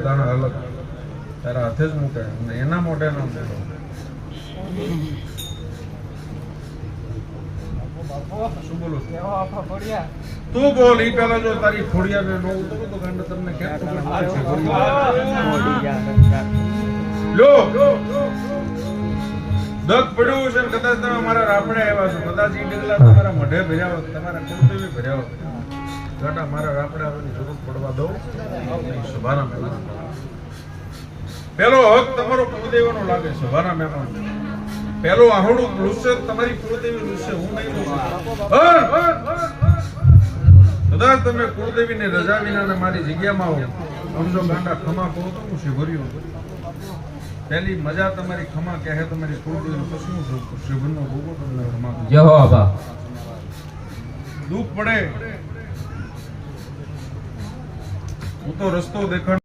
દાણા અલગ તારા હાથે જ મૂકે અને એના મોઢે ના મૂકે શું બોલો તું બોલ ઈ પેલા જો તારી ખોડિયા ને નો ઉતરો તો ગાંડા તમને કેમ લો દગ પડ્યું છે કદાચ તમે મારા રાપડે આવ્યા છો કદાચ ઈ ડગલા તમારા મોઢે ભર્યા હોત તમારા કુળદેવી ભર્યા હોત ગાંડા મારા રાપડે આવવાની જરૂર પડવા દો સભાના મહેમાન પેલો હક તમારો કુળદેવીનો લાગે સભાના મહેમાન પેલો આહડું લુસે તમારી કુળદેવી લુસે હું નહીં લુસું કદાચ તમે કુળદેવીની રજા વિના મારી જગ્યામાં આવો સમજો ગાંડા ખમા કહો તો હું શિવર્યું પહેલી મજા તમારી ખમા કહે તમારી કુળદેવી કશું શિવનો ભોગો તમને રમા જય હો બાબા દુઃખ પડે હું તો રસ્તો દેખાડ